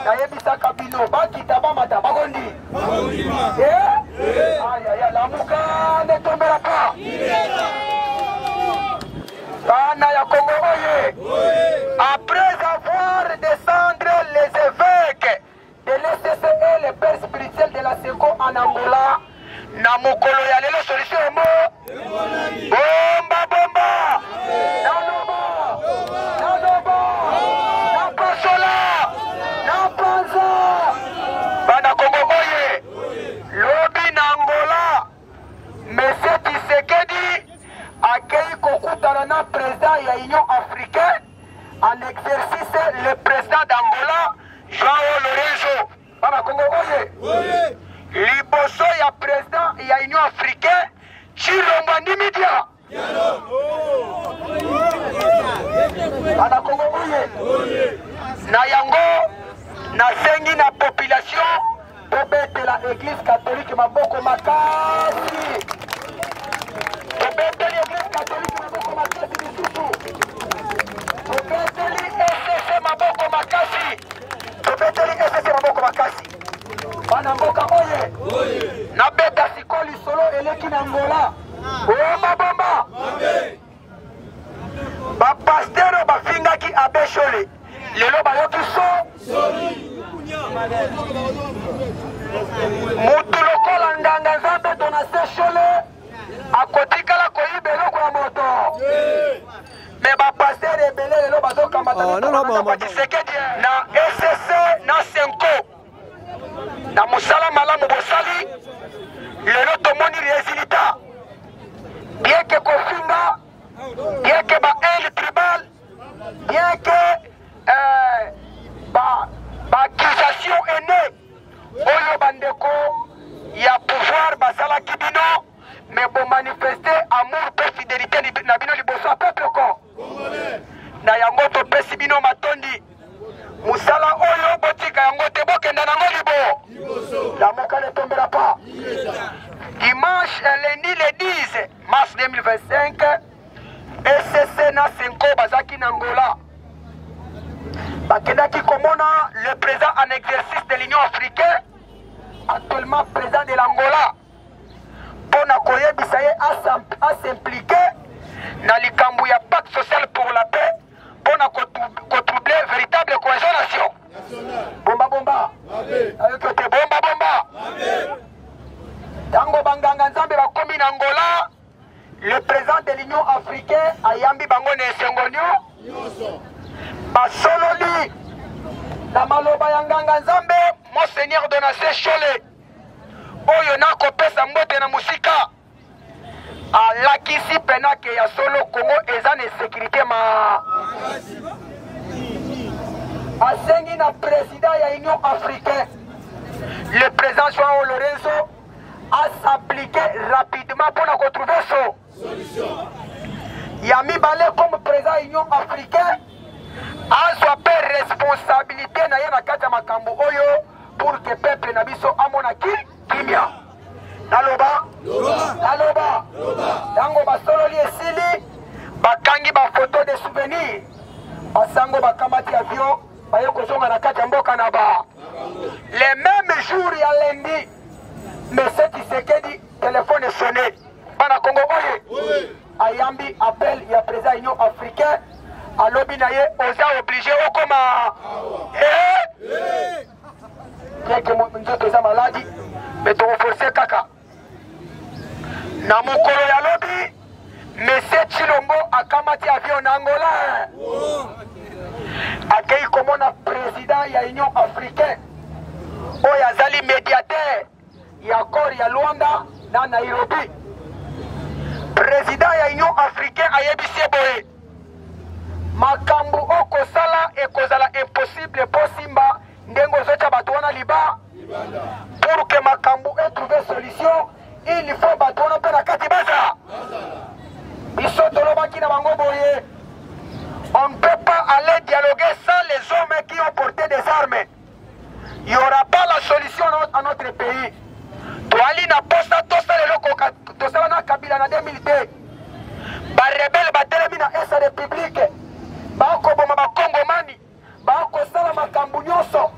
Nayebisa kabino bakita bamata bagondi. La mouka ne tombera pas. Bana ya Congo oye. Après avoir descendu les évêques de l'SCC et les pères spirituels de la SECO en Angola, na mokolo ya lelo solution mo. Bomba bomba. Nanoba. Nanoba. Napasola. Napanza. Bana Congo oye. Lobi na Angola. Monsieur Tshisekedi accueille kokutana na président ya Union africaine en exercice le président d'Angola João Lourenço. Bana Congo oye. Liboso ya président ya Union africaine Chilombo Ndimidia. Bana Congo oye. Na yango na sengi na population tobete la église catholique maboko makasi. Tobete l'église catholique maboko makasi bisusu. Tobete li SCC maboko makasi. Tobete li SCC maboko makasi. Bana mboka oye. Na beta sikoli solo eleki na Angola. Bomba bomba. Ba pasteur bafingaki abeshole. Lelo bayoki so. Mutu lokola nganga Nzambe Donatien Shole akotikala koyiba eloko ya moto. Me ba pasteur ebele lelo bazokamata na Tshisekedi na SCC na Senko. Na musala malamu bosali lelo tomoni résultat. Bien que kofinga, bien que ba aile tribal, bien que accusation est née. Oyo bandeko ya pouvoir basala kibino mais pour manifester amour et fidélité na bino liboso a peuple ko. Na yango to pesi bino matondi. Musala oyo botika yango te bokenda nango libo. La moka ne tombera pas. Dimanche lundi le 10 mars 2025 SCC na Senko bazaki na Angola. Bakendaki komona le président en exercice de l'Union africaine, actuellement président de l'Angola, pour na koyebisa ye à s'impliquer dans likambo ya pacte social pour la paix, pour na troubler véritable cohésion nation. Bomba bomba. Ayokote bomba bomba. Tango banganga Nzambe bakomi na Angola, le président de l'Union africaine ayambi bango na esengonyo. Basololi na maloba ya nganga Nzambe Monseigneur Donatien Shole oyo na kopesa mbote na musika alakisi penake ya solo Congo eza na sécurité ma asengi na président ya Union africaine le président João Lourenço a s'appliquer rapidement pour na retrouver solution. Yami Balé comme président Union africaine azwa pe responsabilité na ye na kati ya makambo oyo pour que peuple na biso amona kimia. Naloba tango basololi esili bakangi bafoto de souvenir basango bakamati avion baye kozonga na kati ya mboka na ba. Le même jour ya lundi monsieur Tshisekedi téléphone sonné bana Congo oye ayambi appel ya président Union africaine alobi na ye oza obligé okoma que nzoto eza maladi mais tokoforce kaka na mokolo ya lobi monsieur Chilombo akamati avion na Angola akei komona président ya Union africaine oyo azali médiateur ya accord ya Luanda na Nairobi. Président ya Union africaine ayebisi boye makambo okosala ekozala impossible po simba ndengo zocha bato wana liba pour que makambo ait trouvé solution il faut bato wana pe na kati baza biso tolobaki na bango boye on ne peut pas aller dialoguer sans les hommes qui ont porté des armes. Il n'y aura pas la solution à notre pays. Toali na posta tosa lelo tosala na Kabila na 2002 ba rebelle batelemi na esa république bakoboma bakongomani bakosala makambo nyonso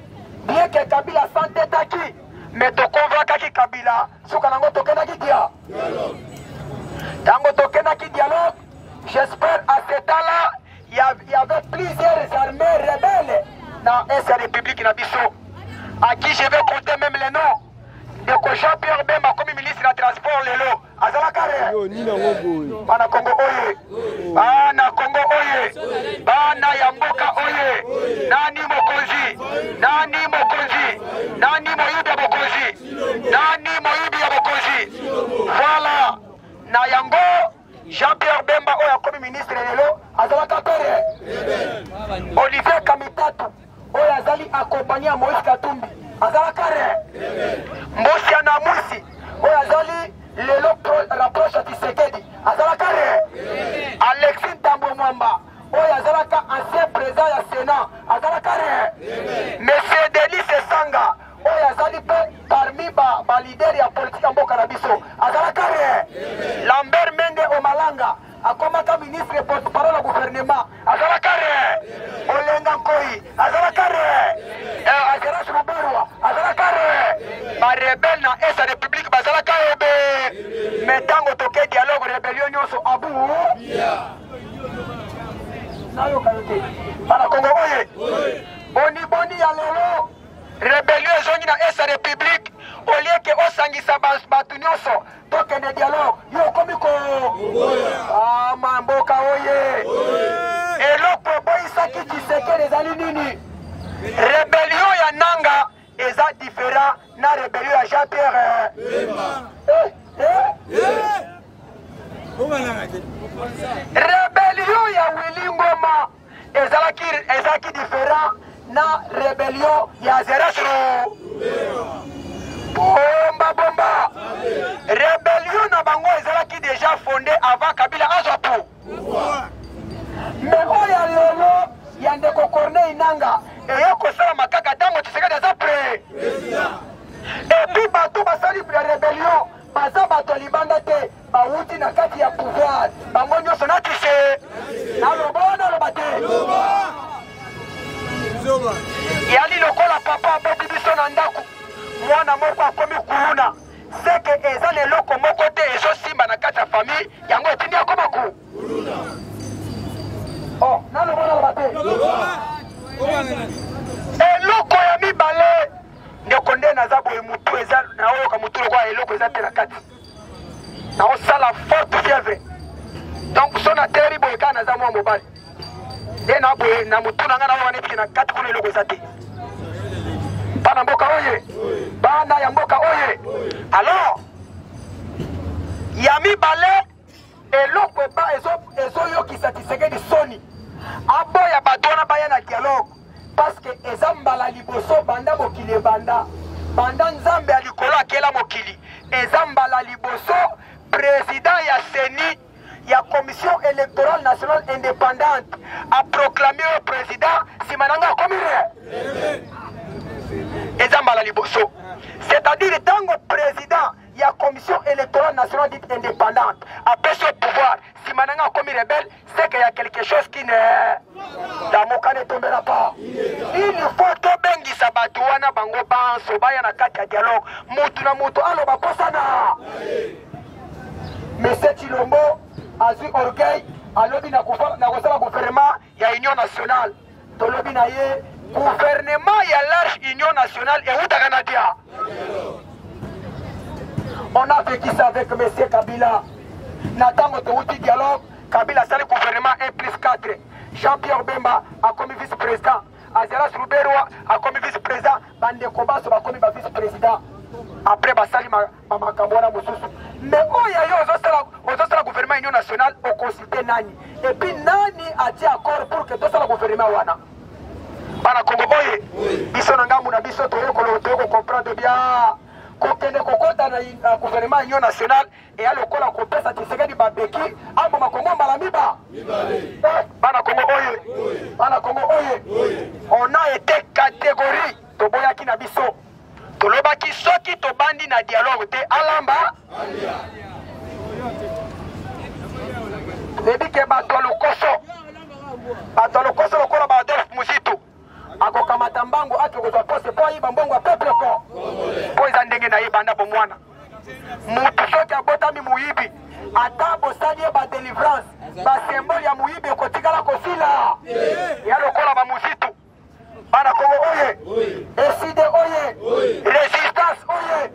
J'espère à ce temps-là, il y avait plusieurs armées rebelles dans la République Nabiso, à qui je vais compter même les noms. De Jean-Pierre Bemba comme ministre de transport lelo azala kare bana Congo oye bana Congo oye bana Yamboka oye nani mokonzi moyibi ya mokonzi voilà na yango Jean-Pierre Bemba oya comme ministre lelo azala kare Olivier Kamitatu oya azali accompagné à Moïse Katumbi azala kare Mbosia na Musi oyo azali lelo rapproche Tshisekedi azala kare Alexis Tambo Mwamba oyo azalaka ancien président ya Sénat azala kare Monsieur Denis Sanga oyo azali pe parmi ba leader ya politique ya mboka na biso azala kare Lambert Mende Omalanga akomaka ministre porte-parole au gouvernement azala kare Olenga Nkoi azala kare Azeras Ruberwa azala kare ba rebelle na esa république bazala kare be metango toke dialogue rébellion nyonso abu nayo kayote bana Congo oye boni ya lelo rébellion ezongi na esa république olie ke osangisa batu nyonso tokende dialogue yo komiko mamboka oye eloko boyisaki Tshisekedi ezali nini rébellion ya nanga eza différent na rébellion ya Jean-Pierre rébellion ya Willy Ngoma ezalaki différent na rébellion ya Zeresro bomba rébellion na bango ezalaki déjà fondé avant Kabila azwa pouvoir mais oya lelo ya ndeko Corneille Nanga eya kosala makaka ntango Tshisekedi aza prêt epuis bato basali ya rébellion baza bato libanda te bawuti na kati ya pouvoir bango nyonso na tise naloba te yali lokola papa abobi biso na ndako mwana moko akomi kuluna seke eza leloko moko te ezosimba na kati ya famille yango etindi akoma ku naloba te eloko ya mibale ndeko nde naza boye mutu eza naoyoka mutu lokola eloko eza te na kati naosala forte fièvre donc so na teri boye kaka naza mwa mobali nde na boye na mutu na nga naoyoka netiki na kati kuna eloko eza te bana mboka oye bana ya mboka oye alors ya mibale eloko ezoyokisa Tshisekedi soni aboya bato wana baya na dialogue parce que eza mbala liboso banda mokili ebanda banda nzambe ya likolo akela mokili eza mbala liboso président ya CENI ya commission électorale nationale indépendante a proclamé au président simananga akomire eza mbala liboso c'est-à-dire tango président ya commission électorale nationale dite indépendante apesi au pouvoir simananga akomi rebelle c'est qu'il y a quelque chose qui ne damoka ne tombera pas il faut tobengisa bato wana bango banso baya na kati ya dialogue mutu na mutu aloba posana Monsieur Chilombo azwi orgueil alobi na kosala gouvernement ya union nationale tolobi na ye gouvernement ya large union nationale eutaka na dia on a vécu ça avec Monsieur Kabila na ntango touti dialogue Kabila asali gouvernement 1+4 Jean-Pierre Bemba akomi vice-président Azeras Ruberwa akomi vice-président bandeko baso bakomi ba vice-président après basali makambo wana mosusu mais oya yo ozosala gouvernement union nationale okonsulte nani et puis nani atie accord pour que tosala gouvernement wana bana Congo oye biso na ngambu na biso toyoko comprendre bien kokende kokota na gouvernement union nationale et alokola kopesa Tshisekedi babeki amboma Congo mbala miba bana Congo oye on a été catégorie toboyaki na biso tolobaki soki tobandi na dialogue te alamba lebike bato lokoso lokola ba Adolphe Muzitu akokamata mbango ati okozwa pose po ayiba mbongo ya peuple ko po eza ndenge na ye banda bomwana mutu soki abotami muyibi ata bosali ye badelivrance basymbole ya moyibi ekotikala kosila ya lokola bamuzitu bana Kongo oye eside oye resistance oye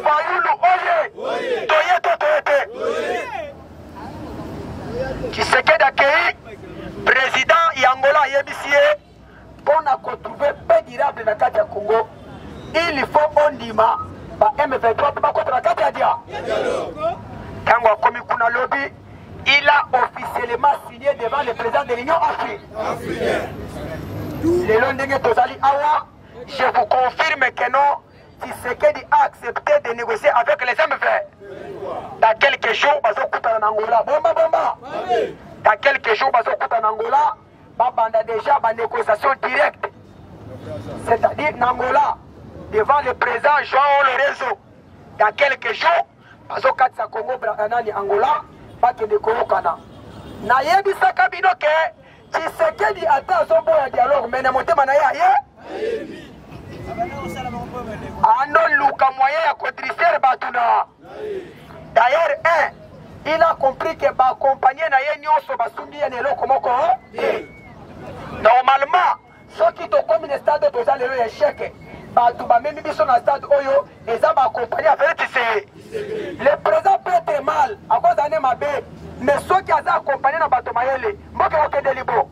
fayulu oye toyeto toyete Tshisekedi akei président ya Angola yebisi ye mpona kotrouve paix durable na kati ya Congo il faut ondima ba M23 mpe bakota na kati ya dia ntango akomi kuna lobi il a officiellement signé devant le président de l'Union africaine. Lelo ndenge tozali awa, je vous confirme que non, Tshisekedi a accepté de négocier avec les M23. Dans quelques jours, bazokuta na Angola. Bomba bomba. Dans quelques jours, bazokuta na Angola, babanda déjà ba négociation directe. C'est-à-dire na Angola, devant le président João Lourenço. Dans quelques jours, bazokatisa Congo Brazzaville Angola. Bakende koyokana nayebisaka bino ke Tshisekedi ata azoboya dialogue mene motema na ye aye anoluka moyen ya kodrisere bato na d'ailleurs il a compris que baaccompagne na ye nyonso basumbi ye na eloko moko normalement soki tokomi na stade toza lelo ya échec bato bamemi biso na stade oyo eza baaccompagne afele Tshisekedi. Le président peut être mal à cause d'année mabe, mais ceux qui ont accompagné dans bateau mayele, mboke okende libo.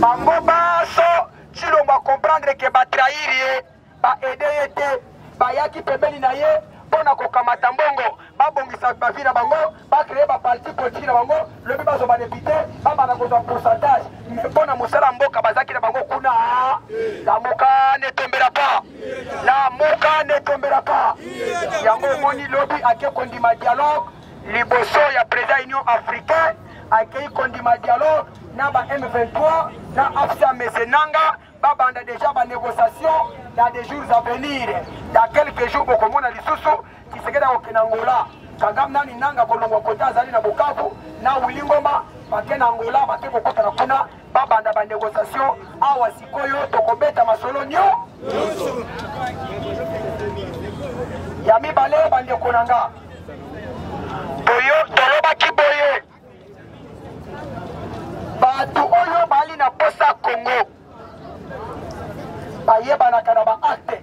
Bango baso, si l'on va comprendre que ba trahir, ba aider été, ba yaki pembeni na ye, pona kokamata mbongo, ba bongisa ba vie na bango, ba créer ba parti politique na bango, le bi bazo ba député, ba bana ko pourcentage, mais pona musala mboka bazaki na bango kuna, la moka ne tombera pas. La moka ne tombera pas. Yango moni lobby ake kondima dialogue, liboso ya président Union africaine, ake kondima dialogue, na ba M23, na Afsa Mesenanga, ba banda déjà ba négociation dans des jours à venir. Dans quelques jours au komona lisusu, Tshisekedi okena Angola. Kagame nani nanga kolongo kota azali na Bukavu, na Wilingoma, bakena Angola, bakeko kota na kuna, ba banda ba négociation, awa sikoyo tokobeta masolo nyo. Ya mibale bande konanga boyo toloba kiboye batu oyo bali na posa Congo bayebana na ba acte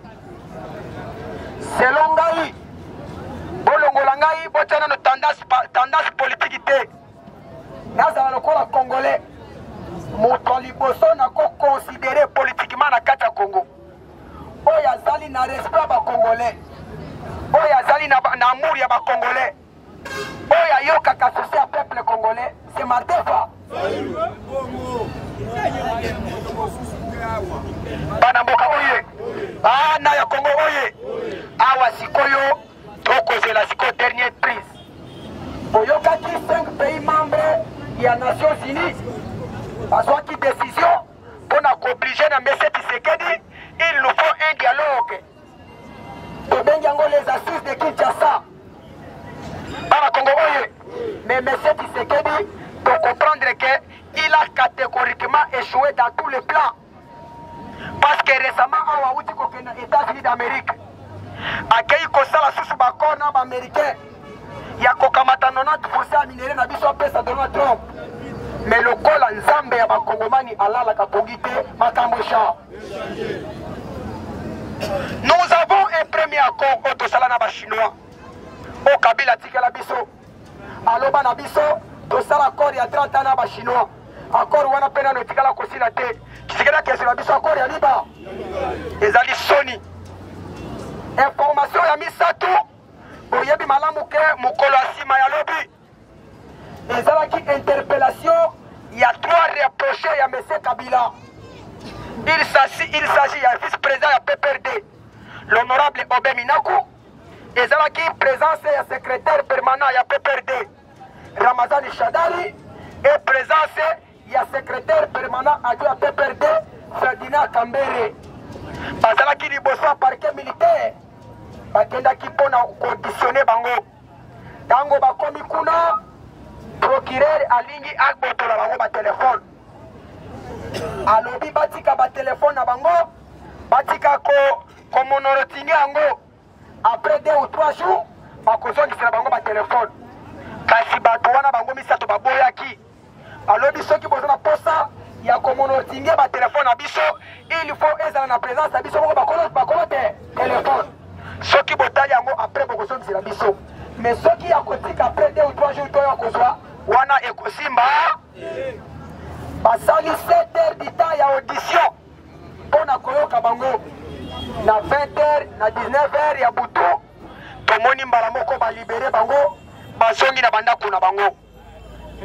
selon ngai bolongola ngai botana no tendance politique te nazala lokola congolais moto liboso na ko considérer politiquement na kati ya Congo oyo azali na respect ba congolais oyo azali na amour ya ba congolais oyo ayokaka souci ya peuple congolais c'est Martefa bana mboka oye bana ya Congo oye awa sikoyo tokozela sikoyo dernière prise boyokaki 5 pays membres ya Nations Unies bazwaki décision mpona kooblige na M. Tshisekedi il nous faut un dialogue. Tobengi yango les assises de Kinshasa. Bana Congo oye. Mais M. Tshisekedi doit comprendre qu'il a catégoriquement échoué dans tous les plans. Parce que récemment, awa uti kokena États-Unis d'Amérique. Akei kosala susu bakor na ba américain. Ya kokamata 90% ya minere na biso pesa Donald Trump. Mais le col en Zambie ya ba Kongomani alala kapongite makambo sha. Nous avons un premier accord au Tosala na chinois. Au Kabila tikela biso. Aloba na biso, Tosala accord ya 30 ans na chinois. Accord wana pena no tikala kosila te. Kisikela kesela biso accord ya liba. Ezali soni. Information ya misatu. Boyebi malamu ke mukolo asima ya lobi. Ezalaki interpellation. Il y a 3 reprochés à M. Kabila. Il s'agit du vice-président de PPRD, l'honorable Obé Minaku, et qui présence du secrétaire permanent de PPRD, Ramazani Shadari, et présence du secrétaire permanent adjoint à PPRD, Ferdinand Kambere. Bazalaki liboso parquet militaire, bakendaki pona conditionner bango. Tango bakomi kuna, procureur alingi akbotola bango ba téléphone. Alobi batika ba téléphone na bango, batika ko monorotini yango. Après 2 ou 3 jours, bakozongisela bango ba téléphone. wana bango misato baboyaki alobi soki bozana posa ya komonotinge ba telefone na biso il faut ezala na présence na biso moko bakolo te telefone soki botali yango après bokosongisela biso mais soki ya kotika après 2 ou 3 jours toyo kozwa wana ekosimba basali 7 heures du temps ya audition mpona koyoka bango na 20 heures na 19 heures ya butu tomoni mbala moko balibere bango bazongi na bandako na bango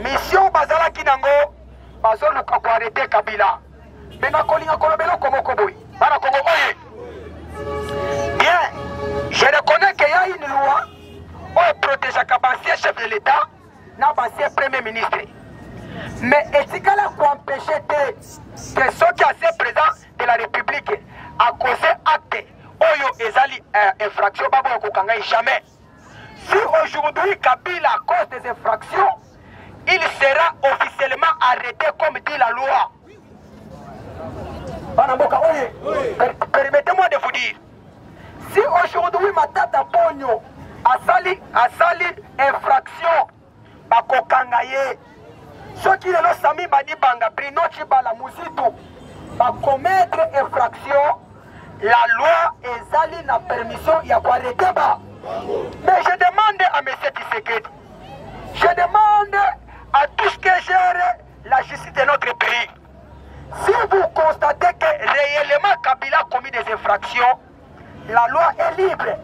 mission bazalaki nango bazoluka koarete Kabila me nakolinga koloba eloko moko boye bana Kongo oye bien je reconnais que y a une loi oyo protégeaka bancien chef de l'état na bancien premier ministre mais etikala koempêche te que soki ancien président de la république akose acte oyo ezali infraction baboya kokanga jamais. Si aujourd'hui Kabila à cause des infractions il sera officiellement arrêté comme dit la loi. Permettez-moi de vous dire, si aujourd'hui Matata Pogno a sali infraction, bakokangaye, ceux qui le sami badi banga Brino Chibala Muzitu, va commettre infraction, la loi ezali na permission ya ko arrêter ba. Mais je demande à M. Tshisekedi, je demande à tout ce qui gère la justice de notre pays. Si vous constatez que réellement Kabila a commis des infractions, la loi est libre.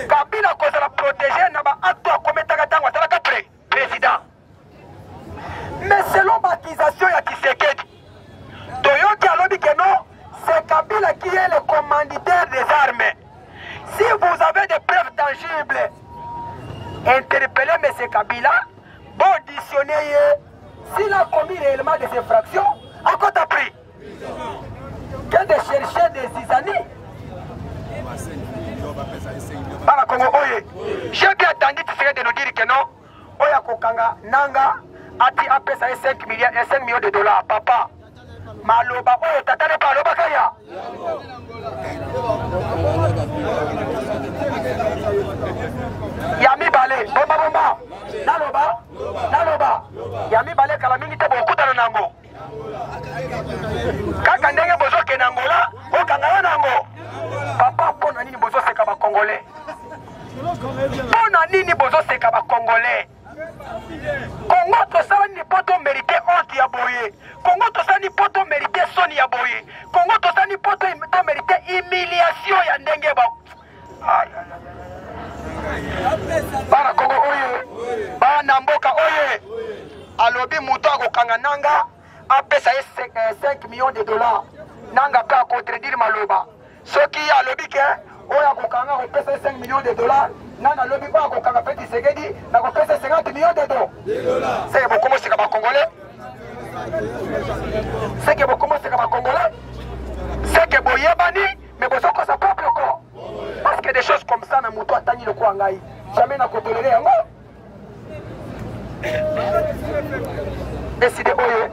Kabila cause la protéger n'a pas acte à commettre un président. Mais selon l'accusation de Tshisekedi, Toyoki a dit que non, c'est Kabila qui est le commanditaire des armes. Si vous avez des preuves tangibles, interpellez M. Kabila, auditionnez, s'il a commis réellement des infractions, à quoi t'as pris? Qu'est-ce de chercher des zizani? J'ai bien entendu de nous dire que non, Oya Kokanga, Nanga, Ati Apesa 5 millions de dollars, papa. Maloba, Oya Tatane Paloba Kaya. Yami Bale, Bomba Bomba, Naloba, Yami Bale Kalamini Tebo Kuta Nango. Kaka ndenge bozo ke Nangola, Okanga Nango. Papa, pona nini bozo seka ba Congolais. Pona nini bozo seka ba Congolais. Congo to sa ni poto mérité honte ya boye. Congo to sa ni poto mérité soni ya boye. Congo to sa ni poto mérité humiliation ya ndenge ba. Bana Congo oye. Bana mboka oye. Alobi muto akokanga nanga apesa 5 millions de dollars. Nanga pa contredire maloba. Soki alobi ke oya kokanga opesa 5 millions de dollars. Nana lobi ba kokanga Petit Segedi na kopesa 50 millions de dollars. C'est beaucoup comment c'est comme Congolais. C'est que beaucoup c'est comme Congolais. C'est que boyebani mais bosoko sa propre corps. Parce que des choses comme ça na muto atani le ko ngai. Jamais na ko tolérer yango. Décidez oye.